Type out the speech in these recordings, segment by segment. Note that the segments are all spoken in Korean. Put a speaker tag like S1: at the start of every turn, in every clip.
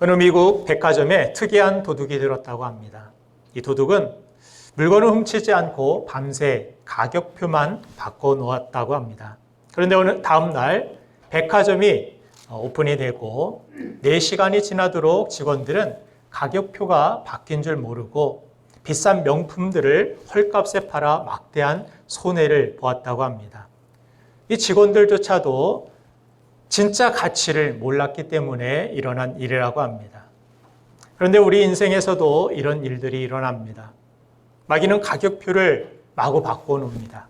S1: 어느 미국 백화점에 특이한 도둑이 들었다고 합니다. 이 도둑은 물건을 훔치지 않고 밤새 가격표만 바꿔놓았다고 합니다. 그런데 오늘 다음 날 백화점이 오픈이 되고 4시간이 지나도록 직원들은 가격표가 바뀐 줄 모르고 비싼 명품들을 헐값에 팔아 막대한 손해를 보았다고 합니다. 이 직원들조차도 진짜 가치를 몰랐기 때문에 일어난 일이라고 합니다. 그런데 우리 인생에서도 이런 일들이 일어납니다. 마귀는 가격표를 마구 바꿔놓습니다.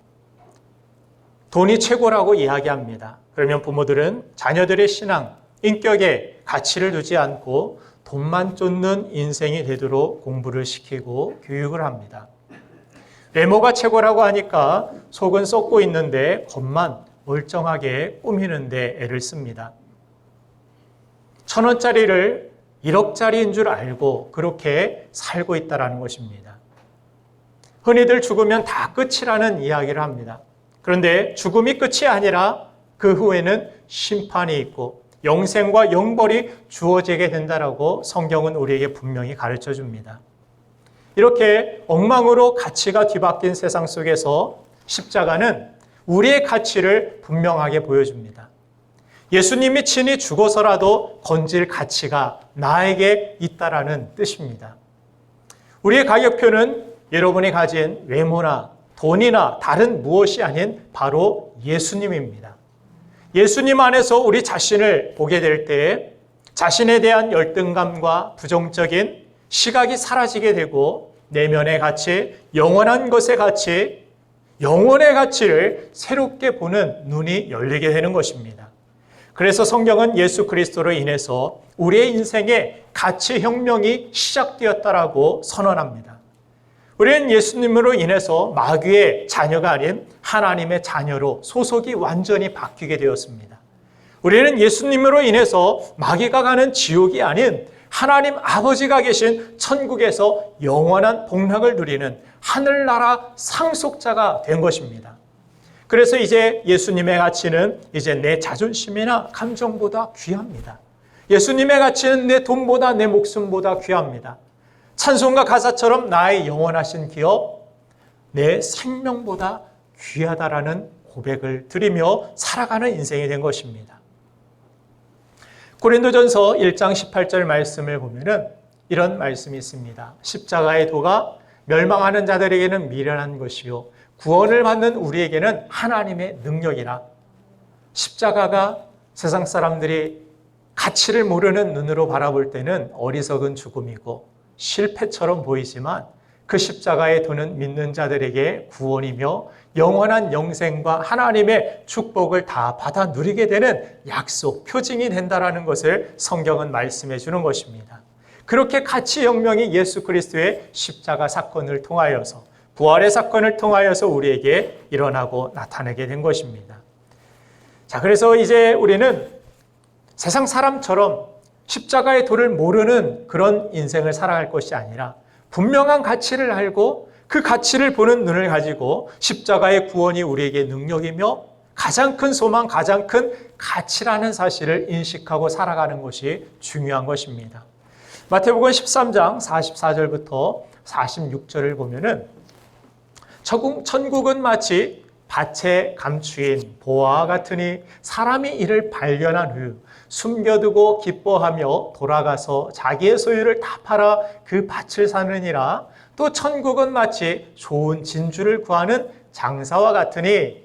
S1: 돈이 최고라고 이야기합니다. 그러면 부모들은 자녀들의 신앙, 인격에 가치를 두지 않고 돈만 쫓는 인생이 되도록 공부를 시키고 교육을 합니다. 외모가 최고라고 하니까 속은 썩고 있는데 겉만 멀쩡하게 꾸미는데 애를 씁니다. 1,000원짜리를 1억짜리인 줄 알고 그렇게 살고 있다는 것입니다. 흔히들 죽으면 다 끝이라는 이야기를 합니다. 그런데 죽음이 끝이 아니라 그 후에는 심판이 있고 영생과 영벌이 주어지게 된다라고 성경은 우리에게 분명히 가르쳐 줍니다. 이렇게 엉망으로 가치가 뒤바뀐 세상 속에서 십자가는 우리의 가치를 분명하게 보여줍니다. 예수님이 친히 죽어서라도 건질 가치가 나에게 있다라는 뜻입니다. 우리의 가격표는 여러분이 가진 외모나 돈이나 다른 무엇이 아닌 바로 예수님입니다. 예수님 안에서 우리 자신을 보게 될 때 자신에 대한 열등감과 부정적인 시각이 사라지게 되고 내면의 가치, 영원한 것의 가치, 영혼의 가치를 새롭게 보는 눈이 열리게 되는 것입니다. 그래서 성경은 예수 그리스도로 인해서 우리의 인생에 가치 혁명이 시작되었다라고 선언합니다. 우리는 예수님으로 인해서 마귀의 자녀가 아닌 하나님의 자녀로 소속이 완전히 바뀌게 되었습니다. 우리는 예수님으로 인해서 마귀가 가는 지옥이 아닌 하나님 아버지가 계신 천국에서 영원한 복락을 누리는 하늘나라 상속자가 된 것입니다. 그래서 이제 예수님의 가치는 이제 내 자존심이나 감정보다 귀합니다. 예수님의 가치는 내 돈보다 내 목숨보다 귀합니다. 찬송가 가사처럼 나의 영원하신 기업, 내 생명보다 귀하다라는 고백을 드리며 살아가는 인생이 된 것입니다. 고린도전서 1장 18절 말씀을 보면은 이런 말씀이 있습니다. 십자가의 도가 멸망하는 자들에게는 미련한 것이요 구원을 받는 우리에게는 하나님의 능력이라. 십자가가 세상 사람들이 가치를 모르는 눈으로 바라볼 때는 어리석은 죽음이고 실패처럼 보이지만 그 십자가의 도는 믿는 자들에게 구원이며 영원한 영생과 하나님의 축복을 다 받아 누리게 되는 약속, 표징이 된다라는 것을 성경은 말씀해 주는 것입니다. 그렇게 가치혁명이 예수 그리스도의 십자가 사건을 통하여서 부활의 사건을 통하여서 우리에게 일어나고 나타나게 된 것입니다. 자, 그래서 이제 우리는 세상 사람처럼 십자가의 도를 모르는 그런 인생을 살아갈 것이 아니라 분명한 가치를 알고 그 가치를 보는 눈을 가지고 십자가의 구원이 우리에게 능력이며 가장 큰 소망, 가장 큰 가치라는 사실을 인식하고 살아가는 것이 중요한 것입니다. 마태복음 13장 44절부터 46절을 보면은 천국은 마치 밭에 감추인 보화와 같으니 사람이 이를 발견한 후 숨겨두고 기뻐하며 돌아가서 자기의 소유를 다 팔아 그 밭을 사느니라. 또 천국은 마치 좋은 진주를 구하는 장사와 같으니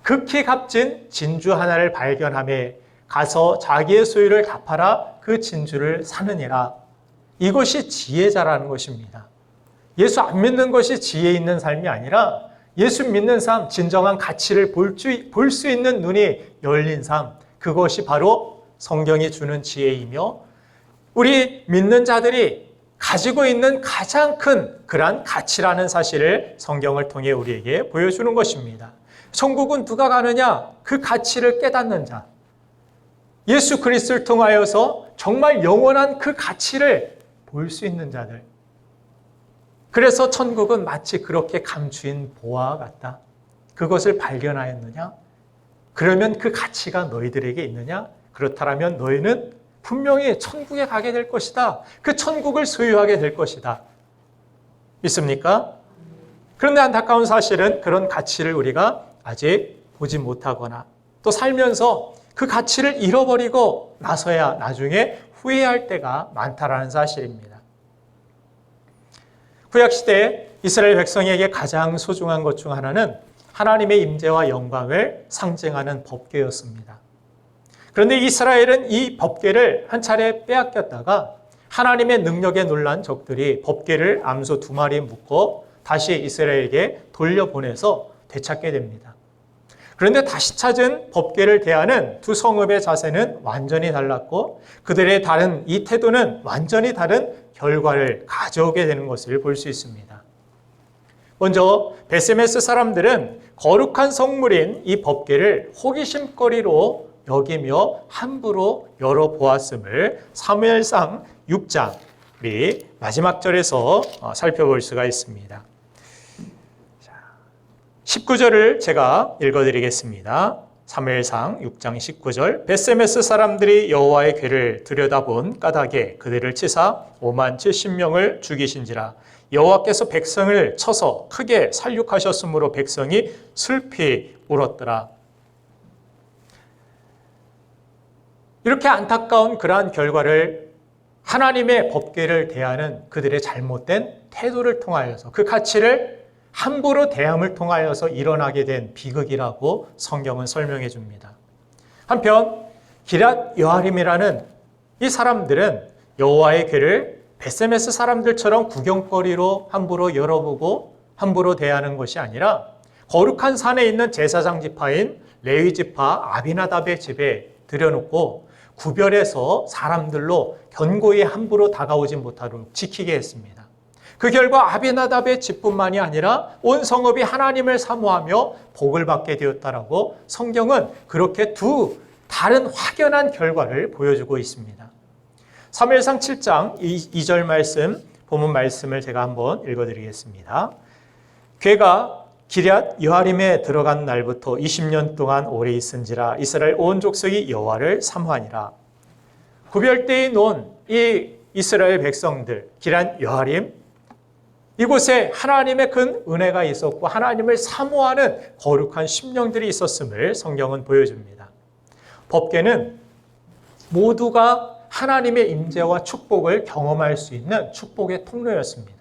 S1: 극히 값진 진주 하나를 발견하며 가서 자기의 소유를 다 팔아 그 진주를 사느니라. 이것이 지혜자라는 것입니다. 예수 안 믿는 것이 지혜 있는 삶이 아니라 예수 믿는 삶, 진정한 가치를 볼 수 있는 눈이 열린 삶, 그것이 바로 성경이 주는 지혜이며 우리 믿는 자들이 가지고 있는 가장 큰 그러한 가치라는 사실을 성경을 통해 우리에게 보여주는 것입니다. 천국은 누가 가느냐? 그 가치를 깨닫는 자. 예수 그리스도를 통하여서 정말 영원한 그 가치를 볼 수 있는 자들. 그래서 천국은 마치 그렇게 감추인 보화와 같다. 그것을 발견하였느냐? 그러면 그 가치가 너희들에게 있느냐? 그렇다면 너희는 분명히 천국에 가게 될 것이다. 그 천국을 소유하게 될 것이다. 믿습니까? 그런데 안타까운 사실은 그런 가치를 우리가 아직 보지 못하거나 또 살면서 그 가치를 잃어버리고 나서야 나중에 후회할 때가 많다라는 사실입니다. 구약시대 이스라엘 백성에게 가장 소중한 것 중 하나는 하나님의 임재와 영광을 상징하는 법궤였습니다. 그런데 이스라엘은 이 법궤를 한 차례 빼앗겼다가 하나님의 능력에 놀란 적들이 법궤를 암소 2마리 묶고 다시 이스라엘에게 돌려보내서 되찾게 됩니다. 그런데 다시 찾은 법궤를 대하는 두 성읍의 자세는 완전히 달랐고 그들의 다른 이 태도는 완전히 다른 결과를 가져오게 되는 것을 볼 수 있습니다. 먼저 베세메스 사람들은 거룩한 성물인 이 법궤를 호기심거리로 여기며 함부로 열어보았음을 사무엘상 6장 우리 마지막 절에서 살펴볼 수가 있습니다. 19절을 제가 읽어드리겠습니다. 사무엘상 6장 19절 베세메스 사람들이 여호와의 궤를 들여다본 까닭에 그들을 치사 5만 70명을 죽이신지라 여호와께서 백성을 쳐서 크게 살육하셨으므로 백성이 슬피 울었더라. 이렇게 안타까운 그러한 결과를 하나님의 법궤를 대하는 그들의 잘못된 태도를 통하여서 그 가치를 함부로 대함을 통하여서 일어나게 된 비극이라고 성경은 설명해 줍니다. 한편 기럇 여아림이라는 이 사람들은 여호와의 궤를 베세메스 사람들처럼 구경거리로 함부로 열어보고 함부로 대하는 것이 아니라 거룩한 산에 있는 제사장 지파인 레위 지파 아비나답의 집에 들여놓고 구별해서 사람들로 견고히 함부로 다가오지 못하도록 지키게 했습니다. 그 결과 아비나답의 집뿐만이 아니라 온 성읍이 하나님을 사모하며 복을 받게 되었다라고 성경은 그렇게 두 다른 확연한 결과를 보여주고 있습니다. 사무엘상 7장 2절 말씀, 본문 말씀을 제가 한번 읽어드리겠습니다. 궤가 기럇 여아림에 들어간 날부터 20년 동안 오래 있은지라 이스라엘 온 족속이 여호와를 사모하니라. 구별되이 놓은 이 이스라엘 백성들 기럇 여아림 이곳에 하나님의 큰 은혜가 있었고 하나님을 사모하는 거룩한 심령들이 있었음을 성경은 보여줍니다. 법궤는 모두가 하나님의 임재와 축복을 경험할 수 있는 축복의 통로였습니다.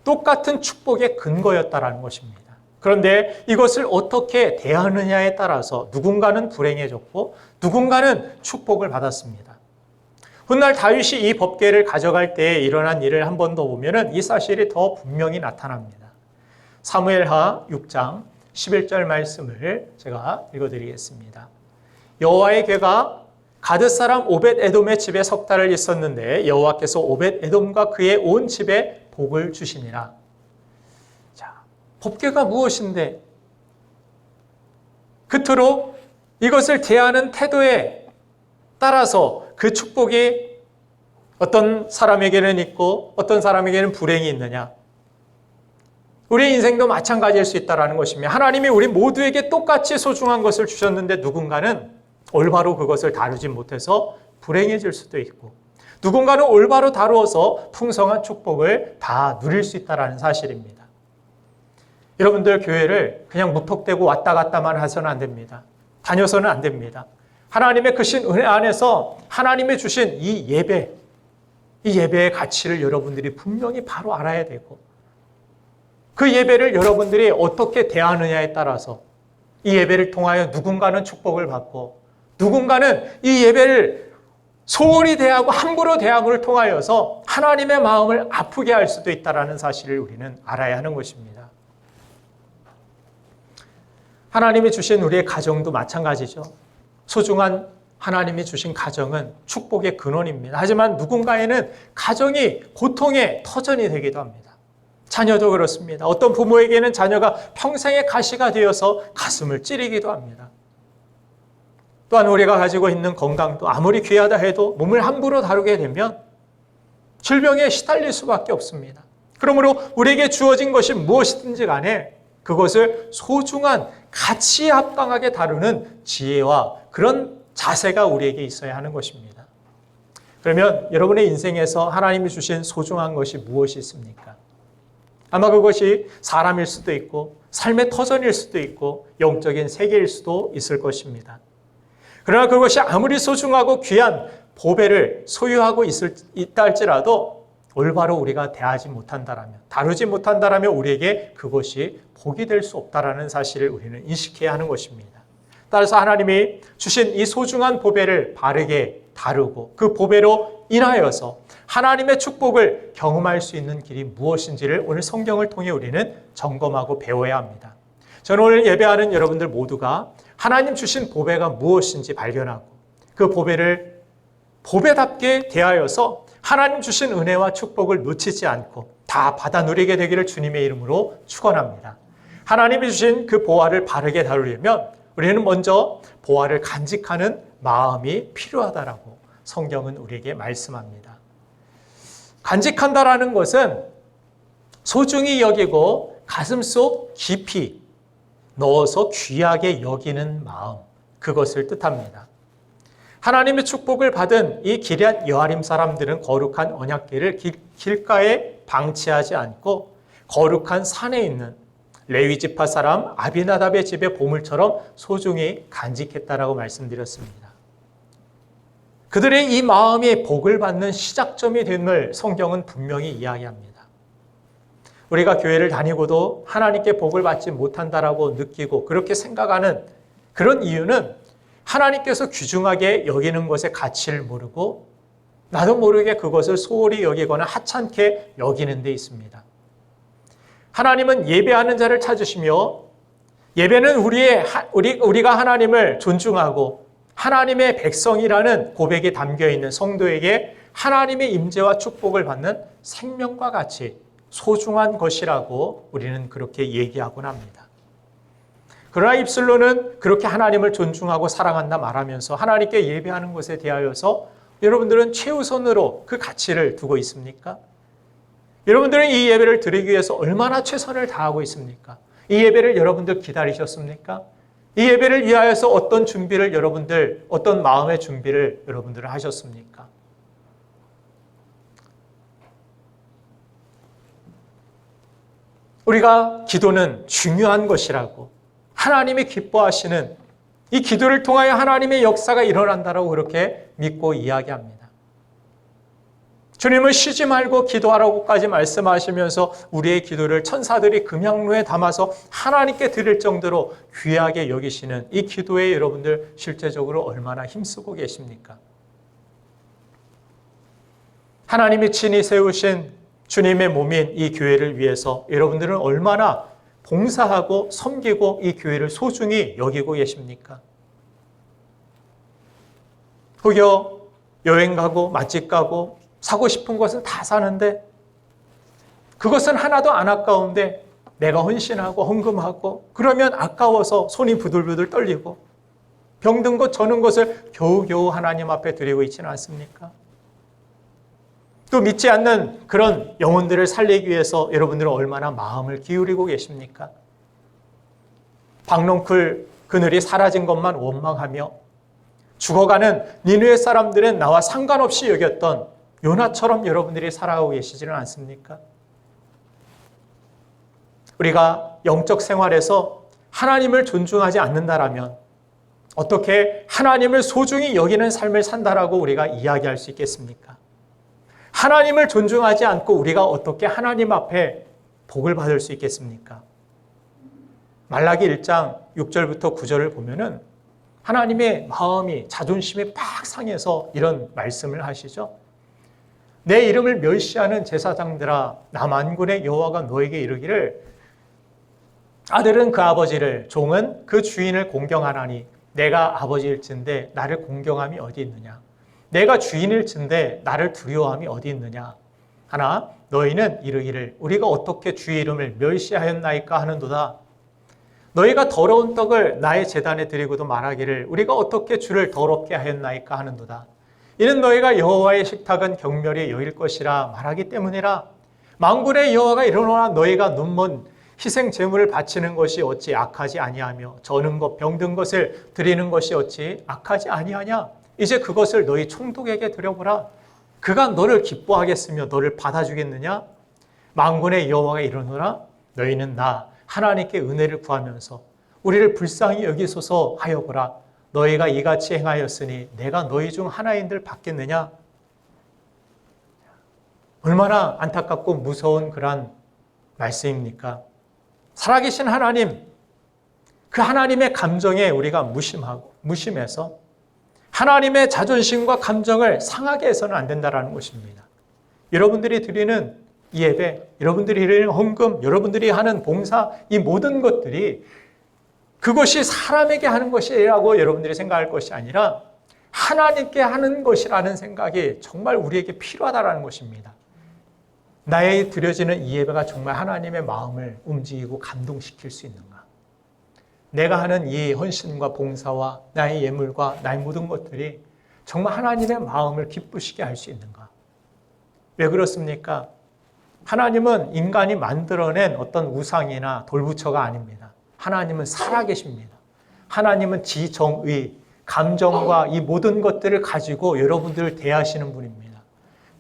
S1: 똑같은 축복의 근거였다라는 것입니다. 그런데 이것을 어떻게 대하느냐에 따라서 누군가는 불행해졌고 누군가는 축복을 받았습니다. 훗날 다윗이 이 법궤를 가져갈 때에 일어난 일을 한 번 더 보면 이 사실이 더 분명히 나타납니다. 사무엘하 6장 11절 말씀을 제가 읽어드리겠습니다. 여호와의 궤가 가드 사람 오벳 에돔의 집에 석 달을 있었는데 여호와께서 오벳 에돔과 그의 온 집에 복을 주시니라. 자, 법궤가 무엇인데? 그토록 이것을 대하는 태도에 따라서 그 축복이 어떤 사람에게는 있고 어떤 사람에게는 불행이 있느냐. 우리의 인생도 마찬가지일 수 있다는 것이며 하나님이 우리 모두에게 똑같이 소중한 것을 주셨는데 누군가는 올바로 그것을 다루지 못해서 불행해질 수도 있고 누군가는 올바로 다루어서 풍성한 축복을 다 누릴 수 있다는 사실입니다. 여러분들 교회를 그냥 무턱대고 왔다 갔다만 해서는 안 됩니다. 다녀서는 안 됩니다. 하나님의 크신 은혜 안에서 하나님의 주신 이 예배의 가치를 여러분들이 분명히 바로 알아야 되고 그 예배를 여러분들이 어떻게 대하느냐에 따라서 이 예배를 통하여 누군가는 축복을 받고 누군가는 이 예배를 소홀히 대하고 함부로 대함을 통하여서 하나님의 마음을 아프게 할 수도 있다는 사실을 우리는 알아야 하는 것입니다. 하나님이 주신 우리의 가정도 마찬가지죠. 소중한 하나님이 주신 가정은 축복의 근원입니다. 하지만 누군가에는 가정이 고통의 터전이 되기도 합니다. 자녀도 그렇습니다. 어떤 부모에게는 자녀가 평생의 가시가 되어서 가슴을 찌르기도 합니다. 또한 우리가 가지고 있는 건강도 아무리 귀하다 해도 몸을 함부로 다루게 되면 질병에 시달릴 수밖에 없습니다. 그러므로 우리에게 주어진 것이 무엇이든지 간에 그것을 소중한 가치에 합당하게 다루는 지혜와 그런 자세가 우리에게 있어야 하는 것입니다. 그러면 여러분의 인생에서 하나님이 주신 소중한 것이 무엇이 있습니까? 아마 그것이 사람일 수도 있고 삶의 터전일 수도 있고 영적인 세계일 수도 있을 것입니다. 그러나 그것이 아무리 소중하고 귀한 보배를 소유하고 있다 할지라도 올바로 우리가 대하지 못한다라면, 다루지 못한다라면 우리에게 그것이 복이 될 수 없다라는 사실을 우리는 인식해야 하는 것입니다. 따라서 하나님이 주신 이 소중한 보배를 바르게 다루고 그 보배로 인하여서 하나님의 축복을 경험할 수 있는 길이 무엇인지를 오늘 성경을 통해 우리는 점검하고 배워야 합니다. 저는 오늘 예배하는 여러분들 모두가 하나님 주신 보배가 무엇인지 발견하고 그 보배를 보배답게 대하여서 하나님 주신 은혜와 축복을 놓치지 않고 다 받아 누리게 되기를 주님의 이름으로 축원합니다. 하나님이 주신 그 보화를 바르게 다루려면 우리는 먼저 보화를 간직하는 마음이 필요하다라고 성경은 우리에게 말씀합니다. 간직한다라는 것은 소중히 여기고 가슴속 깊이 넣어서 귀하게 여기는 마음, 그것을 뜻합니다. 하나님의 축복을 받은 이 기럇 여아림 사람들은 거룩한 언약궤를 길가에 방치하지 않고 거룩한 산에 있는 레위 지파 사람 아비나답의 집의 보물처럼 소중히 간직했다라고 말씀드렸습니다. 그들의 이 마음이 복을 받는 시작점이 됨을 성경은 분명히 이야기합니다. 우리가 교회를 다니고도 하나님께 복을 받지 못한다라고 느끼고 그렇게 생각하는 그런 이유는 하나님께서 귀중하게 여기는 것의 가치를 모르고 나도 모르게 그것을 소홀히 여기거나 하찮게 여기는 데 있습니다. 하나님은 예배하는 자를 찾으시며 예배는 우리가 하나님을 존중하고 하나님의 백성이라는 고백이 담겨있는 성도에게 하나님의 임재와 축복을 받는 생명과 같이 소중한 것이라고 우리는 그렇게 얘기하곤 합니다. 그러나 입술로는 그렇게 하나님을 존중하고 사랑한다 말하면서 하나님께 예배하는 것에 대하여서 여러분들은 최우선으로 그 가치를 두고 있습니까? 여러분들은 이 예배를 드리기 위해서 얼마나 최선을 다하고 있습니까? 이 예배를 여러분들 기다리셨습니까? 이 예배를 위하여서 어떤 준비를 어떤 마음의 준비를 여러분들은 하셨습니까? 우리가 기도는 중요한 것이라고 하나님이 기뻐하시는 이 기도를 통하여 하나님의 역사가 일어난다라고 그렇게 믿고 이야기합니다. 주님은 쉬지 말고 기도하라고까지 말씀하시면서 우리의 기도를 천사들이 금양로에 담아서 하나님께 드릴 정도로 귀하게 여기시는 이 기도에 여러분들 실제적으로 얼마나 힘쓰고 계십니까? 하나님이 친히 세우신 주님의 몸인 이 교회를 위해서 여러분들은 얼마나 봉사하고 섬기고 이 교회를 소중히 여기고 계십니까? 혹여 여행 가고 맛집 가고 사고 싶은 것은 다 사는데 그것은 하나도 안 아까운데 내가 헌신하고 헌금하고 그러면 아까워서 손이 부들부들 떨리고 병든 것 저는 것을 겨우겨우 하나님 앞에 드리고 있지는 않습니까? 또 믿지 않는 그런 영혼들을 살리기 위해서 여러분들은 얼마나 마음을 기울이고 계십니까? 박농쿨 그늘이 사라진 것만 원망하며 죽어가는 니느웨 사람들은 나와 상관없이 여겼던 요나처럼 여러분들이 살아가고 계시지는 않습니까? 우리가 영적 생활에서 하나님을 존중하지 않는다라면 어떻게 하나님을 소중히 여기는 삶을 산다라고 우리가 이야기할 수 있겠습니까? 하나님을 존중하지 않고 우리가 어떻게 하나님 앞에 복을 받을 수 있겠습니까? 말라기 1장 6절부터 9절을 보면은 하나님의 마음이 자존심이 팍 상해서 이런 말씀을 하시죠. 내 이름을 멸시하는 제사장들아 나 만군의 여호와가 너에게 이르기를 아들은 그 아버지를 종은 그 주인을 공경하나니 내가 아버지일진데 나를 공경함이 어디 있느냐 내가 주인일진데 나를 두려워함이 어디 있느냐 하나 너희는 이르기를 우리가 어떻게 주의 이름을 멸시하였나이까 하는도다 너희가 더러운 떡을 나의 제단에 드리고도 말하기를 우리가 어떻게 주를 더럽게 하였나이까 하는도다 이는 너희가 여호와의 식탁은 경멸히 여길 것이라 말하기 때문이라 만군의 여호와가 이르노라 너희가 눈먼 희생 제물을 바치는 것이 어찌 악하지 아니하며 저는 것 병든 것을 드리는 것이 어찌 악하지 아니하냐 이제 그것을 너희 총독에게 드려보라 그가 너를 기뻐하겠으며 너를 받아주겠느냐? 만군의 여호와가 이르노라 너희는 나 하나님께 은혜를 구하면서 우리를 불쌍히 여기소서 하여보라. 너희가 이같이 행하였으니 내가 너희 중 하나인들 받겠느냐? 얼마나 안타깝고 무서운 그런 말씀입니까? 살아계신 하나님, 그 하나님의 감정에 우리가 무심해서 하나님의 자존심과 감정을 상하게 해서는 안 된다는 것입니다. 여러분들이 드리는 이 예배, 여러분들이 드리는 헌금, 여러분들이 하는 봉사, 이 모든 것들이 그것이 사람에게 하는 것이라고 여러분들이 생각할 것이 아니라 하나님께 하는 것이라는 생각이 정말 우리에게 필요하다는 것입니다. 나의 드려지는 이 예배가 정말 하나님의 마음을 움직이고 감동시킬 수 있는가? 내가 하는 이 헌신과 봉사와 나의 예물과 나의 모든 것들이 정말 하나님의 마음을 기쁘시게 할 수 있는가? 왜 그렇습니까? 하나님은 인간이 만들어낸 어떤 우상이나 돌부처가 아닙니다. 하나님은 살아계십니다. 하나님은 지정의, 감정과 이 모든 것들을 가지고 여러분들을 대하시는 분입니다.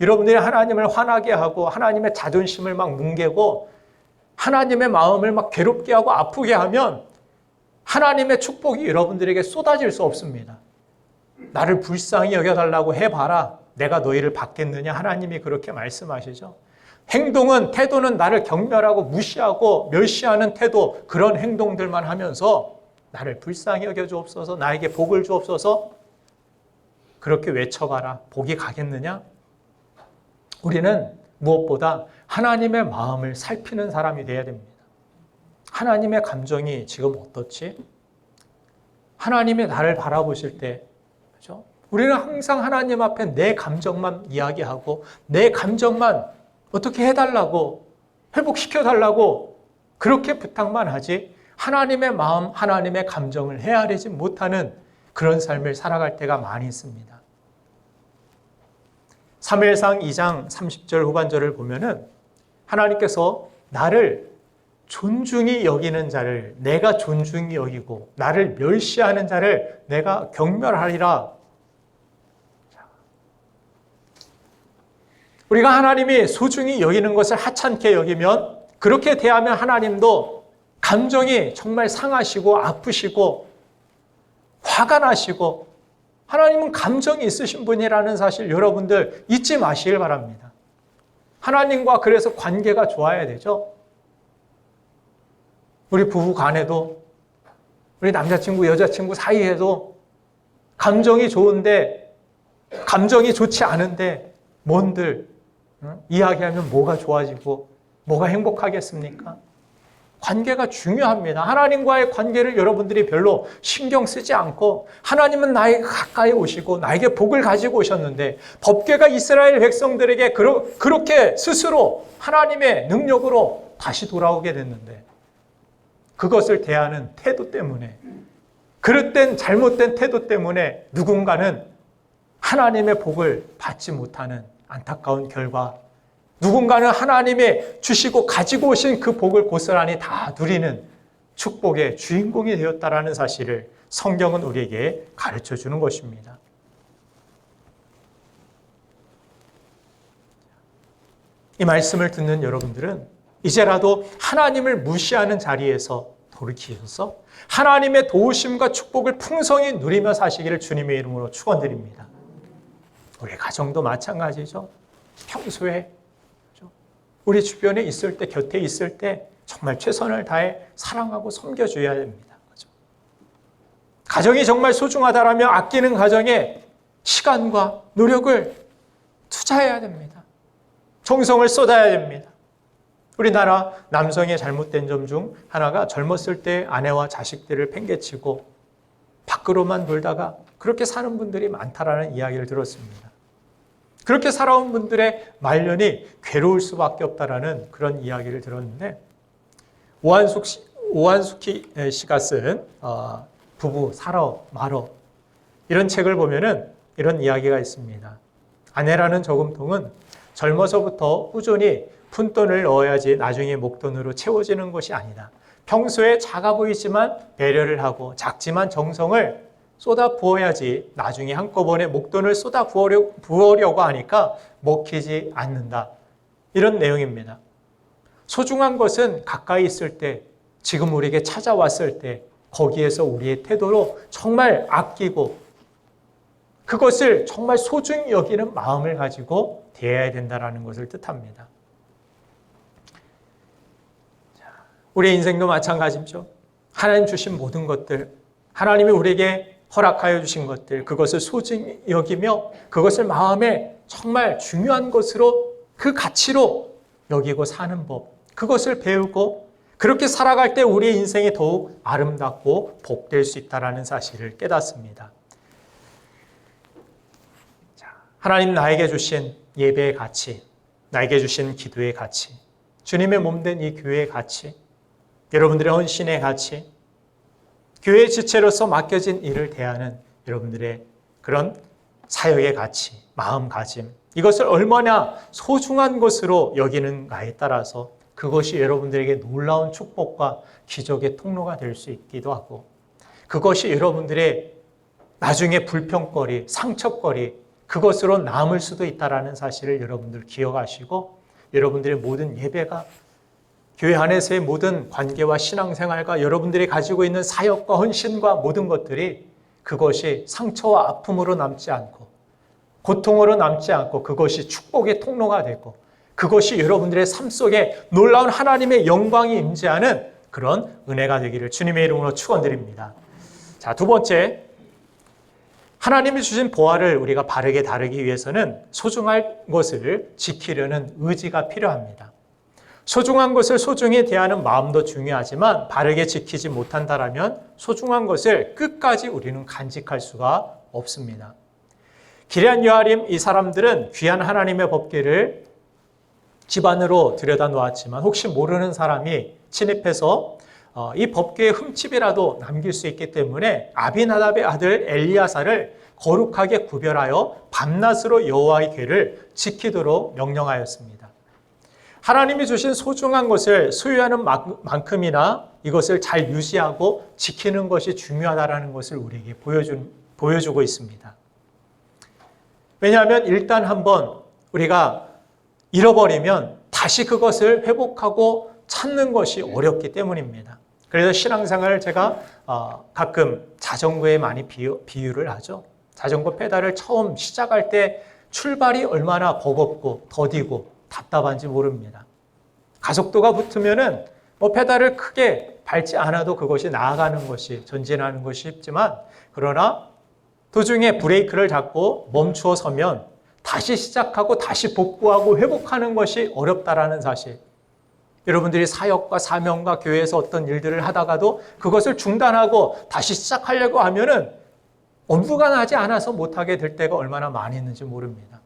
S1: 여러분들이 하나님을 화나게 하고 하나님의 자존심을 막 뭉개고 하나님의 마음을 막 괴롭게 하고 아프게 하면 하나님의 축복이 여러분들에게 쏟아질 수 없습니다. 나를 불쌍히 여겨달라고 해봐라. 내가 너희를 받겠느냐? 하나님이 그렇게 말씀하시죠. 행동은, 태도는 나를 경멸하고 무시하고 멸시하는 태도, 그런 행동들만 하면서 나를 불쌍히 여겨주옵소서, 나에게 복을 주옵소서, 그렇게 외쳐봐라. 복이 가겠느냐? 우리는 무엇보다 하나님의 마음을 살피는 사람이 되어야 됩니다. 하나님의 감정이 지금 어떻지? 하나님이 나를 바라보실 때, 그렇죠? 우리는 항상 하나님 앞에 내 감정만 이야기하고 내 감정만 어떻게 해달라고, 회복시켜달라고 그렇게 부탁만 하지 하나님의 마음, 하나님의 감정을 헤아리지 못하는 그런 삶을 살아갈 때가 많이 있습니다. 사무엘상 2장 30절 후반절을 보면은 하나님께서 나를 존중히 여기는 자를 내가 존중히 여기고 나를 멸시하는 자를 내가 경멸하리라. 우리가 하나님이 소중히 여기는 것을 하찮게 여기면, 그렇게 대하면 하나님도 감정이 정말 상하시고 아프시고 화가 나시고, 하나님은 감정이 있으신 분이라는 사실 여러분들 잊지 마시길 바랍니다. 하나님과 그래서 관계가 좋아야 되죠. 우리 부부 간에도, 우리 남자친구 여자친구 사이에도 감정이 좋은데 감정이 좋지 않은데 뭔들 이야기하면 뭐가 좋아지고 뭐가 행복하겠습니까? 관계가 중요합니다. 하나님과의 관계를 여러분들이 별로 신경 쓰지 않고, 하나님은 나에게 가까이 오시고 나에게 복을 가지고 오셨는데 법궤가 이스라엘 백성들에게 그렇게 스스로 하나님의 능력으로 다시 돌아오게 됐는데, 그것을 대하는 태도 때문에, 그릇된 잘못된 태도 때문에 누군가는 하나님의 복을 받지 못하는 안타까운 결과, 누군가는 하나님의 주시고 가지고 오신 그 복을 고스란히 다 누리는 축복의 주인공이 되었다라는 사실을 성경은 우리에게 가르쳐 주는 것입니다. 이 말씀을 듣는 여러분들은 이제라도 하나님을 무시하는 자리에서 돌이키셔서 하나님의 도우심과 축복을 풍성히 누리며 사시기를 주님의 이름으로 축원드립니다. 우리 가정도 마찬가지죠. 평소에 우리 주변에 있을 때, 곁에 있을 때 정말 최선을 다해 사랑하고 섬겨줘야 됩니다. 가정이 정말 소중하다라면 아끼는 가정에 시간과 노력을 투자해야 됩니다. 정성을 쏟아야 됩니다. 우리나라 남성의 잘못된 점 중 하나가 젊었을 때 아내와 자식들을 팽개치고 밖으로만 놀다가 그렇게 사는 분들이 많다라는 이야기를 들었습니다. 그렇게 살아온 분들의 말년이 괴로울 수밖에 없다라는 그런 이야기를 들었는데, 오한숙희 씨가 쓴 부부 살아 말어, 이런 책을 보면은 이런 이야기가 있습니다. 아내라는 저금통은 젊어서부터 꾸준히 푼돈을 넣어야지 나중에 목돈으로 채워지는 것이 아니다. 평소에 작아 보이지만 배려를 하고 작지만 정성을 쏟아 부어야지 나중에 한꺼번에 목돈을 쏟아 부으려고 하니까 먹히지 않는다. 이런 내용입니다. 소중한 것은 가까이 있을 때, 지금 우리에게 찾아왔을 때 거기에서 우리의 태도로 정말 아끼고 그것을 정말 소중히 여기는 마음을 가지고 대해야 된다는 것을 뜻합니다. 우리의 인생도 마찬가지죠. 하나님 주신 모든 것들, 하나님이 우리에게 허락하여 주신 것들, 그것을 소중히 여기며 그것을 마음에 정말 중요한 것으로 그 가치로 여기고 사는 법, 그것을 배우고 그렇게 살아갈 때 우리의 인생이 더욱 아름답고 복될 수 있다는 사실을 깨닫습니다. 하나님 나에게 주신 예배의 가치, 나에게 주신 기도의 가치, 주님의 몸된 이 교회의 가치, 여러분들의 헌신의 가치, 교회의 지체로서 맡겨진 일을 대하는 여러분들의 그런 사역의 가치, 마음가짐, 이것을 얼마나 소중한 것으로 여기는가에 따라서 그것이 여러분들에게 놀라운 축복과 기적의 통로가 될 수 있기도 하고, 그것이 여러분들의 나중에 불평거리, 상처거리, 그것으로 남을 수도 있다는 사실을 여러분들 기억하시고, 여러분들의 모든 예배가 교회 안에서의 모든 관계와 신앙생활과 여러분들이 가지고 있는 사역과 헌신과 모든 것들이 그것이 상처와 아픔으로 남지 않고 고통으로 남지 않고 그것이 축복의 통로가 되고 그것이 여러분들의 삶 속에 놀라운 하나님의 영광이 임재하는 그런 은혜가 되기를 주님의 이름으로 축원드립니다. 자, 두 번째, 하나님이 주신 보화를 우리가 바르게 다루기 위해서는 소중한 것을 지키려는 의지가 필요합니다. 소중한 것을 소중히 대하는 마음도 중요하지만 바르게 지키지 못한다면 소중한 것을 끝까지 우리는 간직할 수가 없습니다. 기레한 여아림 이 사람들은 귀한 하나님의 법궤를 집안으로 들여다 놓았지만 혹시 모르는 사람이 침입해서 이 법궤의 흠집이라도 남길 수 있기 때문에 아비나답의 아들 엘리야사를 거룩하게 구별하여 밤낮으로 여호와의 궤를 지키도록 명령하였습니다. 하나님이 주신 소중한 것을 소유하는 만큼이나 이것을 잘 유지하고 지키는 것이 중요하다는 것을 우리에게 보여주고 있습니다. 왜냐하면 일단 한번 우리가 잃어버리면 다시 그것을 회복하고 찾는 것이 어렵기 때문입니다. 그래서 신앙생활을 제가 가끔 자전거에 많이 비유를 하죠. 자전거 페달을 처음 시작할 때 출발이 얼마나 버겁고 더디고 답답한지 모릅니다. 가속도가 붙으면은 페달을 크게 밟지 않아도 그것이 나아가는 것이, 전진하는 것이 쉽지만, 그러나 도중에 브레이크를 잡고 멈추어 서면 다시 시작하고 다시 복구하고 회복하는 것이 어렵다라는 사실. 여러분들이 사역과 사명과 교회에서 어떤 일들을 하다가도 그것을 중단하고 다시 시작하려고 하면은 엄두가 나지 않아서 못하게 될 때가 얼마나 많이 있는지 모릅니다.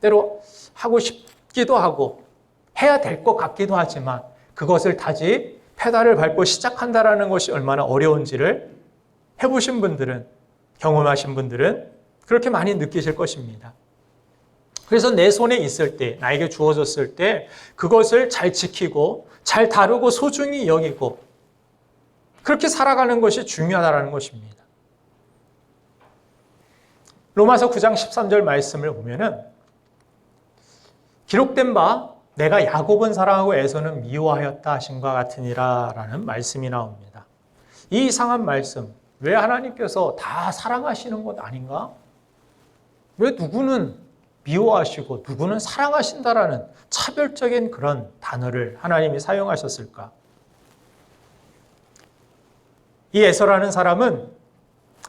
S1: 때로 하고 싶기도 하고 해야 될 것 같기도 하지만 그것을 다시 페달을 밟고 시작한다는 것이 얼마나 어려운지를 해보신 분들은, 경험하신 분들은 그렇게 많이 느끼실 것입니다. 그래서 내 손에 있을 때, 나에게 주어졌을 때 그것을 잘 지키고 잘 다루고 소중히 여기고 그렇게 살아가는 것이 중요하다는 것입니다. 로마서 9장 13절 말씀을 보면은 기록된 바 내가 야곱은 사랑하고 에서는 미워하였다 하신과 같으니라 라는 말씀이 나옵니다. 이 이상한 말씀, 왜 하나님께서 다 사랑하시는 것 아닌가? 왜 누구는 미워하시고 누구는 사랑하신다라는 차별적인 그런 단어를 하나님이 사용하셨을까? 이 에서라는 사람은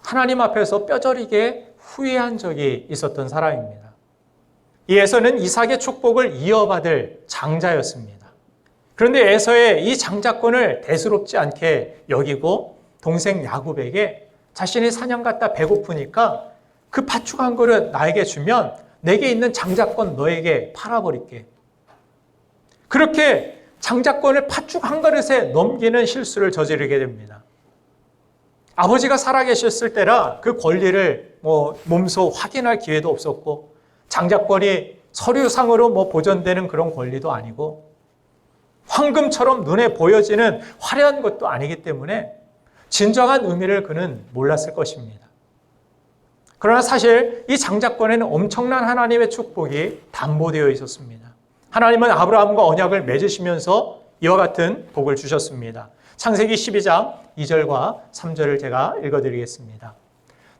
S1: 하나님 앞에서 뼈저리게 후회한 적이 있었던 사람입니다. 이 에서는 이삭의 축복을 이어받을 장자였습니다. 그런데 에서의 이 장자권을 대수롭지 않게 여기고 동생 야곱에게 자신이 사냥 갔다 배고프니까 그 파축한 그릇 나에게 주면 내게 있는 장자권 너에게 팔아버릴게. 그렇게 장자권을 파축 한 그릇에 넘기는 실수를 저지르게 됩니다. 아버지가 살아계셨을 때라 그 권리를 몸소 확인할 기회도 없었고 장자권이 서류상으로 보존되는 그런 권리도 아니고 황금처럼 눈에 보여지는 화려한 것도 아니기 때문에 진정한 의미를 그는 몰랐을 것입니다. 그러나 사실 이 장자권에는 엄청난 하나님의 축복이 담보되어 있었습니다. 하나님은 아브라함과 언약을 맺으시면서 이와 같은 복을 주셨습니다. 창세기 12장 2절과 3절을 제가 읽어드리겠습니다.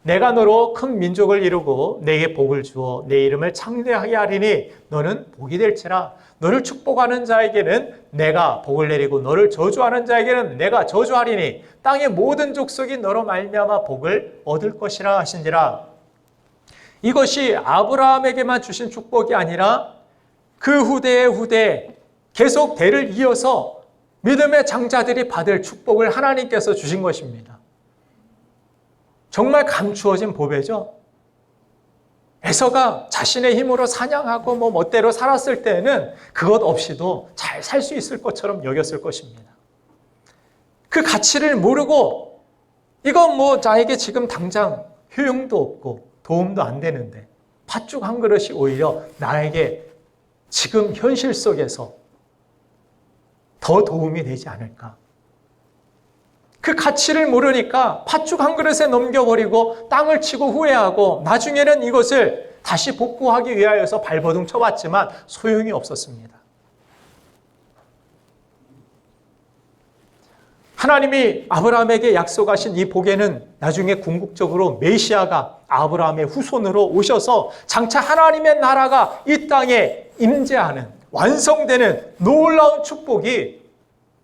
S1: 내가 너로 큰 민족을 이루고 내게 복을 주어 내 이름을 창대하게 하리니 너는 복이 될지라. 너를 축복하는 자에게는 내가 복을 내리고 너를 저주하는 자에게는 내가 저주하리니 땅의 모든 족속이 너로 말미암아 복을 얻을 것이라 하신지라. 이것이 아브라함에게만 주신 축복이 아니라 그 후대의 후대 계속 대를 이어서 믿음의 장자들이 받을 축복을 하나님께서 주신 것입니다. 정말 감추어진 보배죠. 에서가 자신의 힘으로 사냥하고 멋대로 살았을 때에는 그것 없이도 잘 살 수 있을 것처럼 여겼을 것입니다. 그 가치를 모르고 이건 나에게 지금 당장 효용도 없고 도움도 안 되는데 팥죽 한 그릇이 오히려 나에게 지금 현실 속에서 더 도움이 되지 않을까. 그 가치를 모르니까 팥죽 한 그릇에 넘겨버리고 땅을 치고 후회하고 나중에는 이것을 다시 복구하기 위하여서 발버둥 쳐봤지만 소용이 없었습니다. 하나님이 아브라함에게 약속하신 이 복에는 나중에 궁극적으로 메시아가 아브라함의 후손으로 오셔서 장차 하나님의 나라가 이 땅에 임재하는 완성되는 놀라운 축복이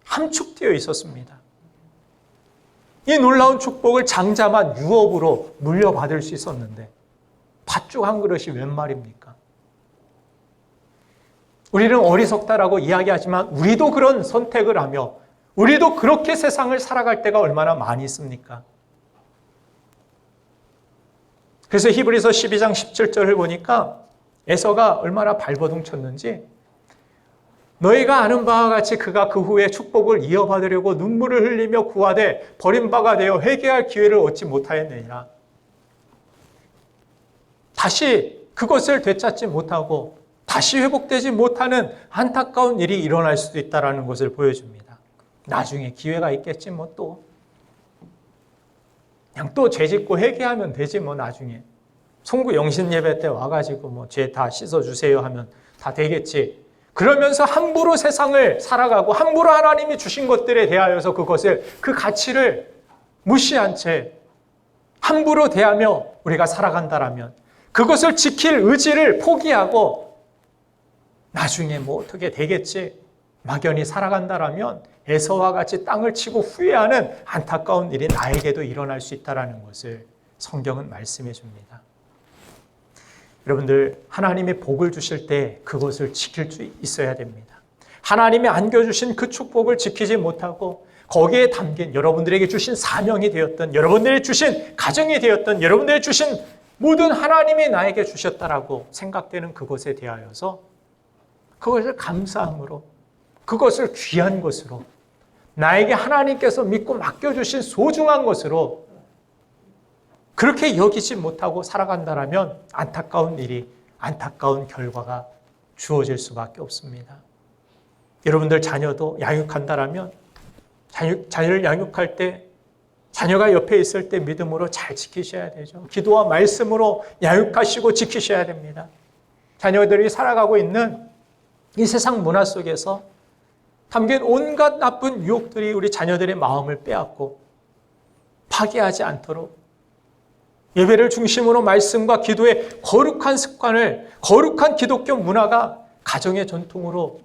S1: 함축되어 있었습니다. 이 놀라운 축복을 장자만 유업으로 물려받을 수 있었는데 팥죽 한 그릇이 웬 말입니까? 우리는 어리석다라고 이야기하지만 우리도 그런 선택을 하며 우리도 그렇게 세상을 살아갈 때가 얼마나 많이 있습니까? 그래서 히브리서 12장 17절을 보니까 에서가 얼마나 발버둥 쳤는지 너희가 아는 바와 같이 그가 그 후에 축복을 이어받으려고 눈물을 흘리며 구하되 버림바가 되어 회개할 기회를 얻지 못하였느니라. 다시 그것을 되찾지 못하고 다시 회복되지 못하는 안타까운 일이 일어날 수도 있다는 것을 보여줍니다. 나중에 기회가 있겠지 그냥 또 죄짓고 회개하면 되지 나중에. 송구 영신 예배 때 와가지고 죄 다 씻어주세요 하면 다 되겠지. 그러면서 함부로 세상을 살아가고 함부로 하나님이 주신 것들에 대하여서 그 가치를 무시한 채 함부로 대하며 우리가 살아간다라면 그것을 지킬 의지를 포기하고 나중에 어떻게 되겠지 막연히 살아간다라면 에서와 같이 땅을 치고 후회하는 안타까운 일이 나에게도 일어날 수 있다는 것을 성경은 말씀해 줍니다. 여러분들 하나님의 복을 주실 때 그것을 지킬 수 있어야 됩니다. 하나님이 안겨주신 그 축복을 지키지 못하고 거기에 담긴 여러분들에게 주신 사명이 되었던 여러분들이 주신 가정이 되었던 여러분들이 주신 모든 하나님이 나에게 주셨다라고 생각되는 그것에 대하여서 그것을 감사함으로 그것을 귀한 것으로 나에게 하나님께서 믿고 맡겨주신 소중한 것으로 그렇게 여기지 못하고 살아간다면 안타까운 일이 안타까운 결과가 주어질 수밖에 없습니다. 여러분들 자녀도 양육한다면 자녀를 양육할 때 자녀가 옆에 있을 때 믿음으로 잘 지키셔야 되죠. 기도와 말씀으로 양육하시고 지키셔야 됩니다. 자녀들이 살아가고 있는 이 세상 문화 속에서 담긴 온갖 나쁜 유혹들이 우리 자녀들의 마음을 빼앗고 파괴하지 않도록 예배를 중심으로 말씀과 기도의 거룩한 습관을 거룩한 기독교 문화가 가정의 전통으로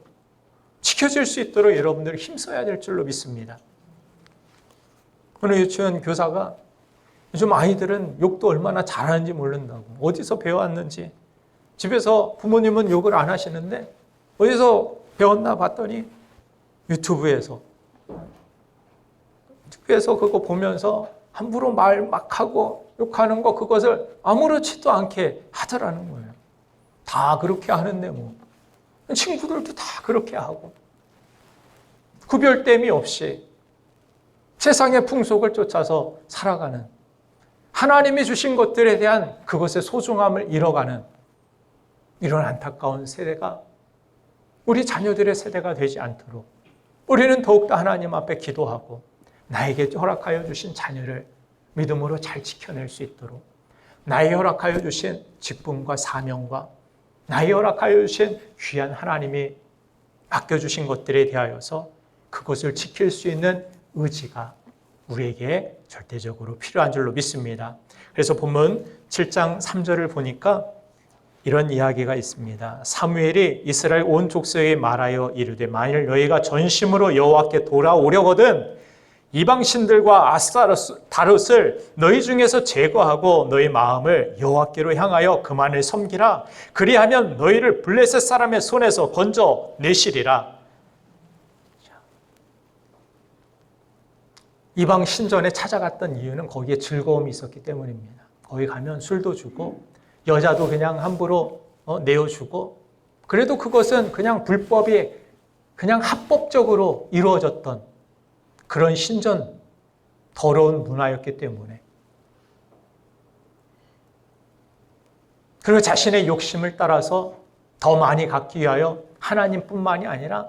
S1: 지켜질 수 있도록 여러분들이 힘써야 될 줄로 믿습니다. 어느 유치원 교사가 요즘 아이들은 욕도 얼마나 잘하는지 모른다고 어디서 배워왔는지 집에서 부모님은 욕을 안 하시는데 어디서 배웠나 봤더니 유튜브에서 그거 보면서 함부로 말 막 하고 욕하는 거 그것을 아무렇지도 않게 하더라는 거예요. 다 그렇게 하는데 친구들도 다 그렇게 하고 구별됨이 없이 세상의 풍속을 쫓아서 살아가는 하나님이 주신 것들에 대한 그것의 소중함을 잃어가는 이런 안타까운 세대가 우리 자녀들의 세대가 되지 않도록 우리는 더욱더 하나님 앞에 기도하고 나에게 허락하여 주신 자녀를 믿음으로 잘 지켜낼 수 있도록 나에게 허락하여 주신 직분과 사명과 나에게 허락하여 주신 귀한 하나님이 맡겨주신 것들에 대하여서 그것을 지킬 수 있는 의지가 우리에게 절대적으로 필요한 줄로 믿습니다. 그래서 본문 7장 3절을 보니까 이런 이야기가 있습니다. 사무엘이 이스라엘 온 족속에게 말하여 이르되 만일 너희가 전심으로 여호와께 돌아오려거든 이방신들과 아스타롯을 너희 중에서 제거하고 너희 마음을 여호와께로 향하여 그만을 섬기라. 그리하면 너희를 블레셋 사람의 손에서 건져 내시리라. 이방 신전에 찾아갔던 이유는 거기에 즐거움이 있었기 때문입니다. 거기 가면 술도 주고 여자도 그냥 함부로 내어주고, 그래도 그것은 그냥 불법이 그냥 합법적으로 이루어졌던 그런 신전, 더러운 문화였기 때문에, 그리고 자신의 욕심을 따라서 더 많이 갖기 위하여 하나님뿐만이 아니라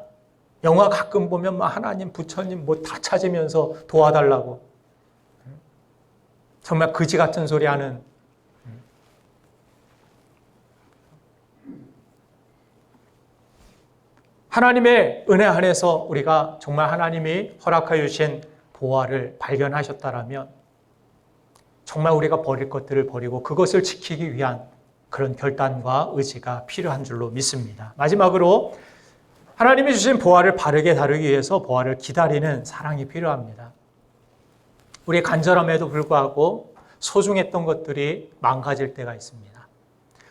S1: 영화 가끔 보면 하나님, 부처님 다 찾으면서 도와달라고 정말 그지 같은 소리 하는, 하나님의 은혜 안에서 우리가 정말 하나님이 허락하여 주신 보화를 발견하셨다라면 정말 우리가 버릴 것들을 버리고 그것을 지키기 위한 그런 결단과 의지가 필요한 줄로 믿습니다. 마지막으로 하나님이 주신 보화를 바르게 다루기 위해서 보화를 기다리는 사랑이 필요합니다. 우리의 간절함에도 불구하고 소중했던 것들이 망가질 때가 있습니다.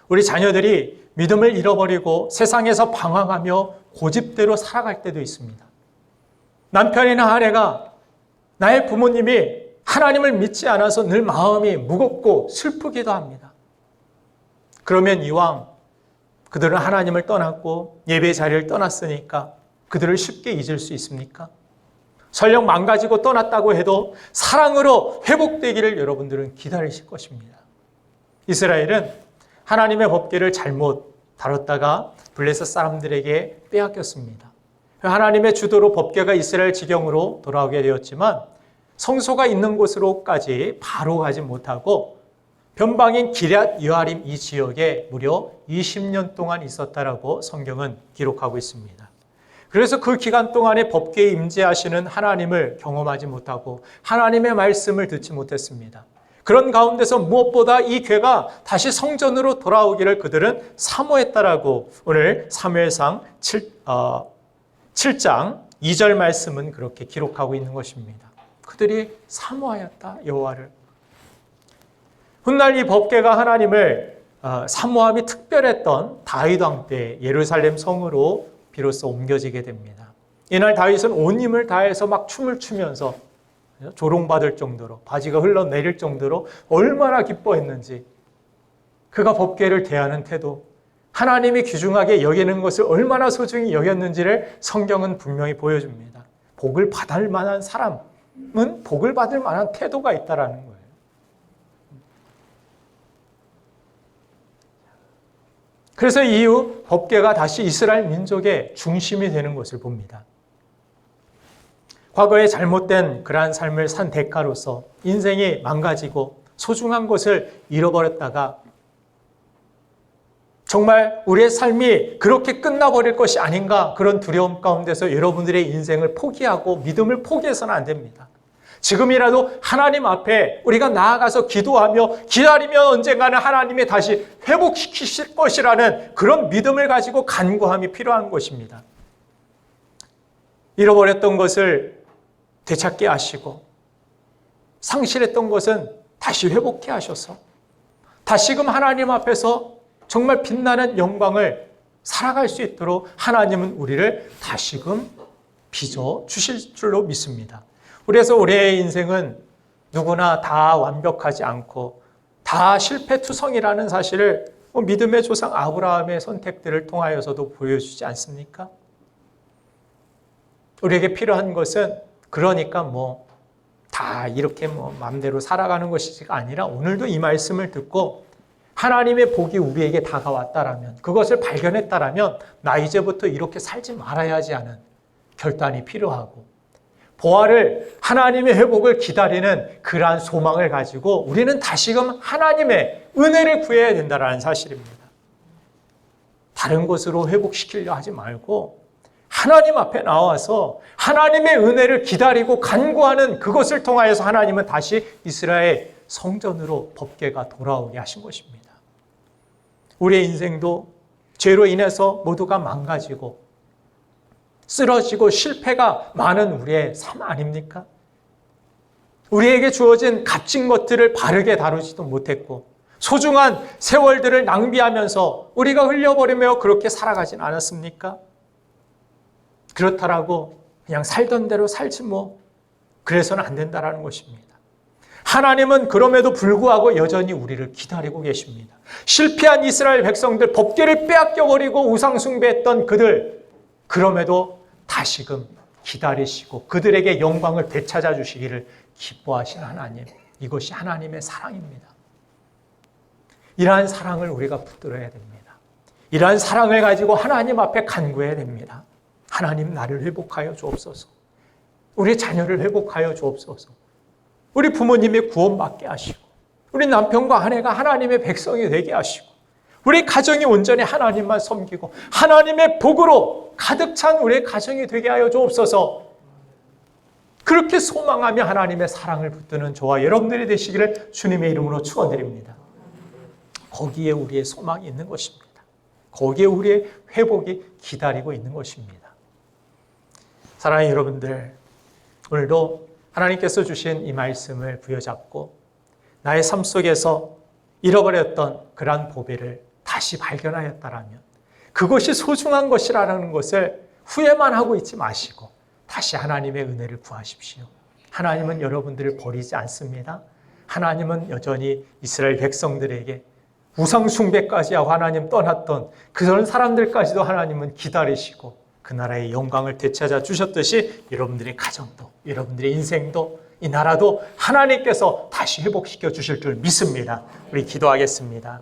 S1: 우리 자녀들이 믿음을 잃어버리고 세상에서 방황하며 고집대로 살아갈 때도 있습니다. 남편이나 아내가, 나의 부모님이 하나님을 믿지 않아서 늘 마음이 무겁고 슬프기도 합니다. 그러면 이왕 그들은 하나님을 떠났고 예배 자리를 떠났으니까 그들을 쉽게 잊을 수 있습니까? 설령 망가지고 떠났다고 해도 사랑으로 회복되기를 여러분들은 기다리실 것입니다. 이스라엘은 하나님의 법궤를 잘못 다뤘다가 블레셋 사람들에게 빼앗겼습니다. 하나님의 주도로 법궤가 이스라엘 지경으로 돌아오게 되었지만 성소가 있는 곳으로까지 바로 가지 못하고 변방인 기럇 여아림 이 지역에 무려 20년 동안 있었다라고 성경은 기록하고 있습니다. 그래서 그 기간 동안에 법궤에 임재하시는 하나님을 경험하지 못하고 하나님의 말씀을 듣지 못했습니다. 그런 가운데서 무엇보다 이 궤가 다시 성전으로 돌아오기를 그들은 사모했다라고 오늘 사무엘상 7장 2절 말씀은 그렇게 기록하고 있는 것입니다. 그들이 사모하였다, 여호와를. 훗날 이 법궤가 하나님을 사모함이 특별했던 다윗 왕 때 예루살렘 성으로 비로소 옮겨지게 됩니다. 이날 다윗은 온 힘을 다해서 막 춤을 추면서 조롱받을 정도로, 바지가 흘러내릴 정도로 얼마나 기뻐했는지, 그가 법궤를 대하는 태도, 하나님이 귀중하게 여기는 것을 얼마나 소중히 여겼는지를 성경은 분명히 보여줍니다. 복을 받을 만한 사람은 복을 받을 만한 태도가 있다라는 거예요. 그래서 이후 법궤가 다시 이스라엘 민족의 중심이 되는 것을 봅니다. 과거에 잘못된 그러한 삶을 산 대가로서 인생이 망가지고 소중한 것을 잃어버렸다가 정말 우리의 삶이 그렇게 끝나버릴 것이 아닌가, 그런 두려움 가운데서 여러분들의 인생을 포기하고 믿음을 포기해서는 안 됩니다. 지금이라도 하나님 앞에 우리가 나아가서 기도하며 기다리면 언젠가는 하나님이 다시 회복시키실 것이라는 그런 믿음을 가지고 간구함이 필요한 것입니다. 잃어버렸던 것을 되찾게 하시고 상실했던 것은 다시 회복해 하셔서 다시금 하나님 앞에서 정말 빛나는 영광을 살아갈 수 있도록 하나님은 우리를 다시금 빚어 주실 줄로 믿습니다. 그래서 우리의 인생은 누구나 다 완벽하지 않고 다 실패투성이라는 사실을 믿음의 조상 아브라함의 선택들을 통하여서도 보여주지 않습니까? 우리에게 필요한 것은 그러니까 다 이렇게 마음대로 살아가는 것이가 아니라 오늘도 이 말씀을 듣고 하나님의 복이 우리에게 다가왔다라면, 그것을 발견했다라면 나 이제부터 이렇게 살지 말아야지 하는 결단이 필요하고, 부활을, 하나님의 회복을 기다리는 그러한 소망을 가지고 우리는 다시금 하나님의 은혜를 구해야 된다는 사실입니다. 다른 곳으로 회복시키려 하지 말고 하나님 앞에 나와서 하나님의 은혜를 기다리고 간구하는 그것을 통하여서 하나님은 다시 이스라엘 성전으로 법궤가 돌아오게 하신 것입니다. 우리의 인생도 죄로 인해서 모두가 망가지고 쓰러지고 실패가 많은 우리의 삶 아닙니까? 우리에게 주어진 값진 것들을 바르게 다루지도 못했고 소중한 세월들을 낭비하면서 우리가 흘려버리며 그렇게 살아가진 않았습니까? 그렇다라고 그냥 살던 대로 살지 뭐 그래서는 안 된다라는 것입니다. 하나님은 그럼에도 불구하고 여전히 우리를 기다리고 계십니다. 실패한 이스라엘 백성들, 법궤를 빼앗겨버리고 우상 숭배했던 그들, 그럼에도 다시금 기다리시고 그들에게 영광을 되찾아 주시기를 기뻐하신 하나님, 이것이 하나님의 사랑입니다. 이러한 사랑을 우리가 붙들어야 됩니다. 이러한 사랑을 가지고 하나님 앞에 간구해야 됩니다. 하나님, 나를 회복하여 주옵소서. 우리 자녀를 회복하여 주옵소서. 우리 부모님이 구원받게 하시고 우리 남편과 아내가 하나님의 백성이 되게 하시고 우리 가정이 온전히 하나님만 섬기고 하나님의 복으로 가득 찬 우리의 가정이 되게 하여 주옵소서. 그렇게 소망하며 하나님의 사랑을 붙드는 저와 여러분들이 되시기를 주님의 이름으로 축원드립니다. 거기에 우리의 소망이 있는 것입니다. 거기에 우리의 회복이 기다리고 있는 것입니다. 사랑하는 여러분들, 오늘도 하나님께서 주신 이 말씀을 부여잡고 나의 삶 속에서 잃어버렸던 그러한 보배를 다시 발견하였다라면 그것이 소중한 것이라는 것을 후회만 하고 있지 마시고 다시 하나님의 은혜를 구하십시오. 하나님은 여러분들을 버리지 않습니다. 하나님은 여전히 이스라엘 백성들에게 우상 숭배까지 하고 하나님 떠났던 그런 사람들까지도 하나님은 기다리시고 그 나라의 영광을 되찾아 주셨듯이 여러분들의 가정도, 여러분들의 인생도, 이 나라도 하나님께서 다시 회복시켜 주실 줄 믿습니다. 우리 기도하겠습니다.